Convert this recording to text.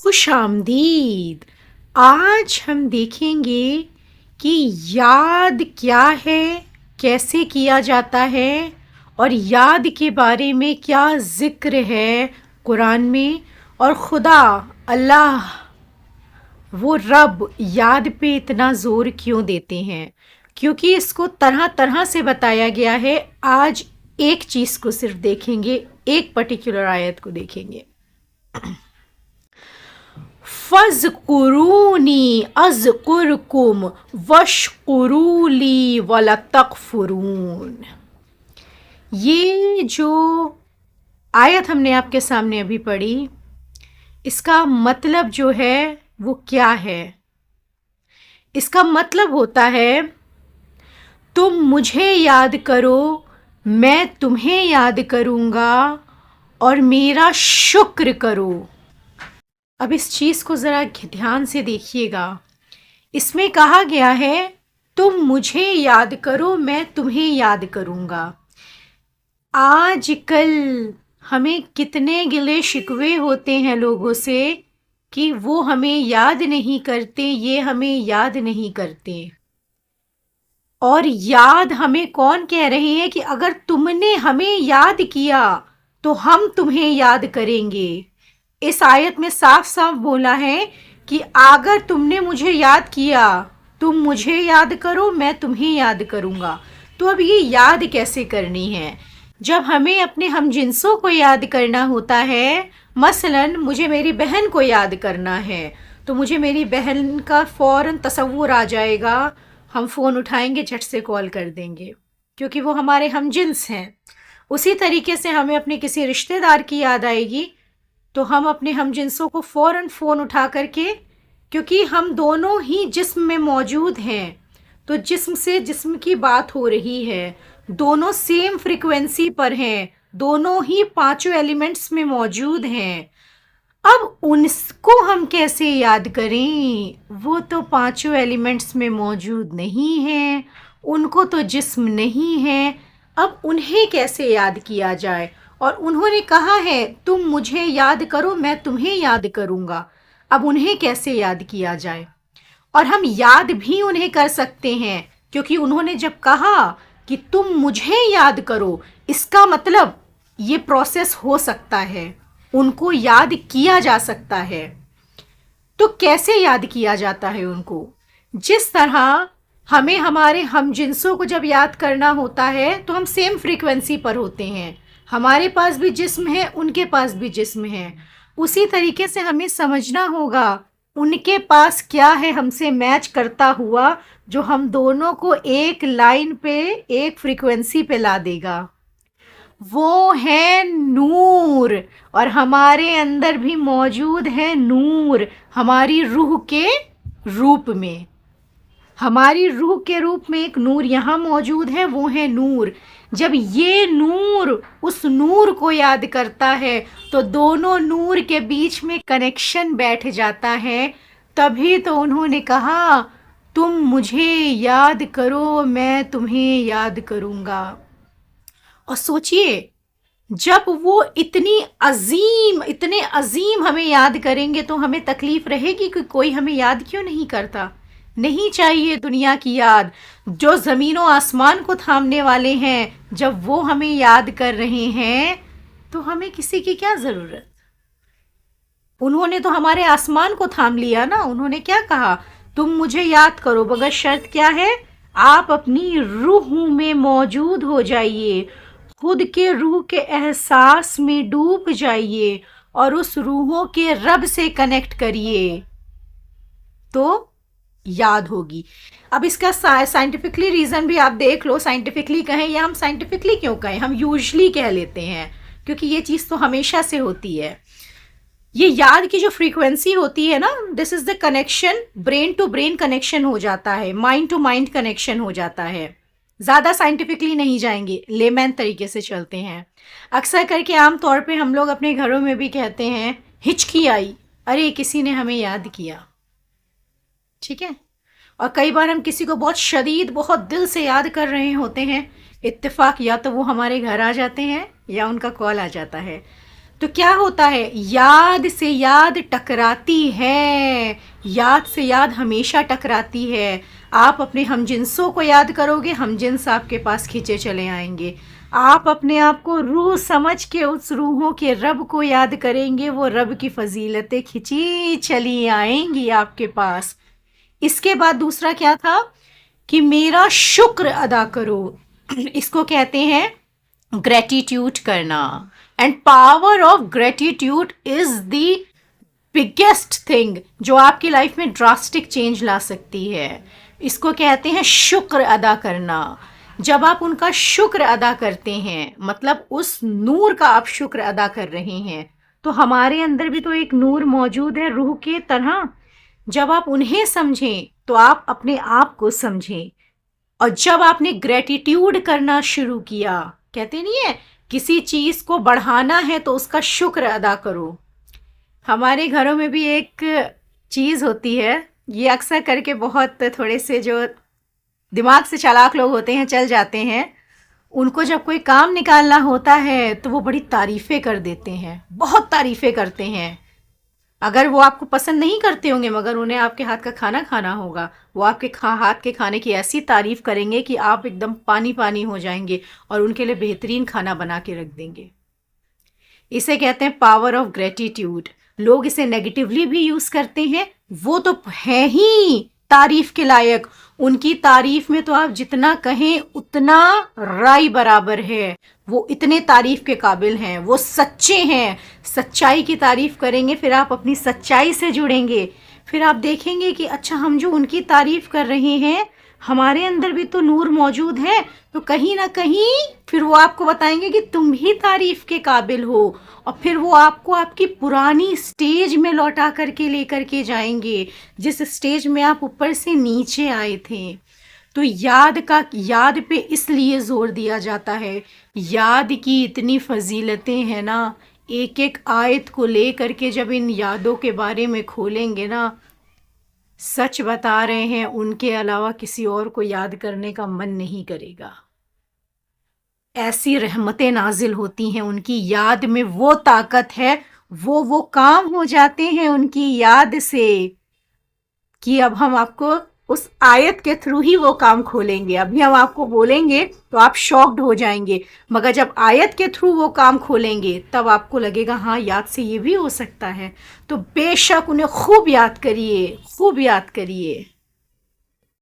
खुश आमदीद। आज हम देखेंगे कि याद क्या है, कैसे किया जाता है और याद के बारे में क्या ज़िक्र है कुरान में। और खुदा अल्लाह वो रब याद पे इतना ज़ोर क्यों देते हैं, क्योंकि इसको तरह तरह से बताया गया है। आज एक चीज़ को सिर्फ देखेंगे, एक पर्टिकुलर आयत को देखेंगे। फ़ज़्कुरूनी अज़्कुरकुम वश्कुरूली वला तकफुरून। ये जो आयत हमने आपके सामने अभी पढ़ी, इसका मतलब जो है वो क्या है? इसका मतलब होता है तुम मुझे याद करो, मैं तुम्हें याद करूँगा और मेरा शुक्र करो। अब इस चीज़ को ज़रा ध्यान से देखिएगा। इसमें कहा गया है तुम मुझे याद करो, मैं तुम्हें याद करूँगा। आजकल हमें कितने गिले शिकवे होते हैं लोगों से कि वो हमें याद नहीं करते, ये हमें याद नहीं करते। और याद हमें कौन कह रहे हैं कि अगर तुमने हमें याद किया तो हम तुम्हें याद करेंगे। इस आयत में साफ साफ बोला है कि अगर तुमने मुझे याद किया, तुम मुझे याद करो, मैं तुम्हें याद करूँगा। तो अब ये याद कैसे करनी है? जब हमें अपने हमजिनसों को याद करना होता है, मसलन मुझे मेरी बहन को याद करना है, तो मुझे मेरी बहन का फ़ौरन तसव्वुर आ जाएगा। हम फ़ोन उठाएंगे, झट से कॉल कर देंगे, क्योंकि वो हमारे हमजिन्स हैं। उसी तरीके से हमें अपने किसी रिश्तेदार की याद आएगी तो हम अपने हमजिनसों को फ़ौरन फ़ोन उठा करके, क्योंकि हम दोनों ही जिस्म में मौजूद हैं, तो जिस्म से जिस्म की बात हो रही है, दोनों सेम फ्रीक्वेंसी पर हैं, दोनों ही पांचों एलिमेंट्स में मौजूद हैं। अब उनको हम कैसे याद करें? वो तो पांचों एलिमेंट्स में मौजूद नहीं हैं, उनको तो जिस्म नहीं है। अब उन्हें कैसे याद किया जाए? और उन्होंने कहा है तुम मुझे याद करो, मैं तुम्हें याद करूँगा। अब उन्हें कैसे याद किया जाए? और हम याद भी उन्हें कर सकते हैं, क्योंकि उन्होंने जब कहा कि तुम मुझे याद करो, इसका मतलब ये प्रोसेस हो सकता है, उनको याद किया जा सकता है। तो कैसे याद किया जाता है उनको? जिस तरह हमें हमारे हमजिनसों को जब याद करना होता है तो हम सेम फ्रीक्वेंसी पर होते हैं, हमारे पास भी जिस्म है, उनके पास भी जिस्म है। उसी तरीके से हमें समझना होगा उनके पास क्या है हमसे मैच करता हुआ, जो हम दोनों को एक लाइन पे, एक फ्रीक्वेंसी पे ला देगा। वो है नूर, और हमारे अंदर भी मौजूद है नूर, हमारी रूह के रूप में। हमारी रूह के रूप में एक नूर यहाँ मौजूद है, वो है नूर। जब ये नूर उस नूर को याद करता है तो दोनों नूर के बीच में कनेक्शन बैठ जाता है। तभी तो उन्होंने कहा तुम मुझे याद करो, मैं तुम्हें याद करूँगा। और सोचिए, जब वो इतने अजीम हमें याद करेंगे तो हमें तकलीफ रहेगी कि कोई हमें याद क्यों नहीं करता। नहीं चाहिए दुनिया की याद। जो ज़मीन और आसमान को थामने वाले हैं, जब वो हमें याद कर रहे हैं तो हमें किसी की क्या ज़रूरत? उन्होंने तो हमारे आसमान को थाम लिया ना। उन्होंने क्या कहा? तुम मुझे याद करो, मगर शर्त क्या है? आप अपनी रूह में मौजूद हो जाइए, खुद के रूह के एहसास में डूब जाइए और उस रूहों के रब से कनेक्ट करिए, तो याद होगी। अब इसका साइंटिफिकली रीज़न भी आप देख लो। साइंटिफिकली कहें या हम साइंटिफिकली क्यों कहें, हम यूजली कह लेते हैं, क्योंकि ये चीज़ तो हमेशा से होती है। ये याद की जो फ्रीक्वेंसी होती है ना, this is the connection, brain to brain connection हो जाता है, माइंड टू माइंड कनेक्शन हो जाता है। ज़्यादा साइंटिफिकली नहीं जाएंगे, लेमैन तरीके से चलते हैं। अक्सर करके आम तौर पे हम लोग अपने घरों में भी कहते हैं हिचकी आई, अरे किसी ने हमें याद किया। ठीक है। और कई बार हम किसी को बहुत शदीद, बहुत दिल से याद कर रहे होते हैं, इत्तेफाक या तो वो हमारे घर आ जाते हैं या उनका कॉल आ जाता है। तो क्या होता है, याद से याद टकराती है, याद से याद हमेशा टकराती है। आप अपने हमजिनसों को याद करोगे, हमजिनस आपके पास खींचे चले आएंगे। आप अपने आप को रूह समझ के उस रूहों के रब को याद करेंगे, वो रब की फजीलतें खिंची चली आएंगी आपके पास। इसके बाद दूसरा क्या था कि मेरा शुक्र अदा करो। इसको कहते हैं ग्रेटिट्यूड करना। And power of gratitude is the biggest thing जो आपकी लाइफ में ड्रास्टिक चेंज ला सकती है। इसको कहते हैं शुक्र अदा करना। जब आप उनका शुक्र अदा करते हैं, मतलब उस नूर का आप शुक्र अदा कर रहे हैं, तो हमारे अंदर भी तो एक नूर मौजूद है रूह के तरह। जब आप उन्हें समझें तो आप अपने आप को समझें। और जब आपने ग्रेटिट्यूड करना शुरू किया, कहते नहीं है किसी चीज को बढ़ाना है तो उसका शुक्र अदा करो। हमारे घरों में भी एक चीज होती है, ये अक्सर करके बहुत थोड़े से जो दिमाग से चालाक लोग होते हैं चल जाते हैं, उनको जब कोई काम निकालना होता है तो वो बड़ी तारीफें कर देते हैं, बहुत तारीफें करते हैं। अगर वो आपको पसंद नहीं करते होंगे मगर उन्हें आपके हाथ का खाना खाना होगा, वो आपके हाथ के खाने की ऐसी तारीफ करेंगे कि आप एकदम पानी पानी हो जाएंगे और उनके लिए बेहतरीन खाना बना के रख देंगे। इसे कहते हैं पावर ऑफ ग्रेटिट्यूड। लोग इसे नेगेटिवली भी यूज करते हैं, वो तो है ही तारीफ के लायक। उनकी तारीफ में तो आप जितना कहें उतना राई बराबर है। वो इतने तारीफ के काबिल हैं, वो सच्चे हैं। सच्चाई की तारीफ करेंगे, फिर आप अपनी सच्चाई से जुड़ेंगे, फिर आप देखेंगे कि अच्छा हम जो उनकी तारीफ कर रहे हैं हमारे अंदर भी तो नूर मौजूद है। तो कहीं ना कहीं फिर वो आपको बताएंगे कि तुम भी तारीफ के काबिल हो, और फिर वो आपको आपकी पुरानी स्टेज में लौटा करके लेकर के जाएंगे, जिस स्टेज में आप ऊपर से नीचे आए थे। तो याद पे इसलिए जोर दिया जाता है। याद की इतनी फजीलतें हैं ना, एक एक आयत को लेकर के जब इन यादों के बारे में खोलेंगे ना, सच बता रहे हैं उनके अलावा किसी और को याद करने का मन नहीं करेगा। ऐसी रहमतें नाजिल होती हैं उनकी याद में, वो ताकत है, वो काम हो जाते हैं उनकी याद से कि अब हम आपको उस आयत के थ्रू ही वो काम खोलेंगे। अभी हम आपको बोलेंगे तो आप शॉक्ड हो जाएंगे, मगर जब आयत के थ्रू वो काम खोलेंगे तब आपको लगेगा हाँ याद से ये भी हो सकता है। तो बेशक उन्हें खूब याद करिए, खूब याद करिए।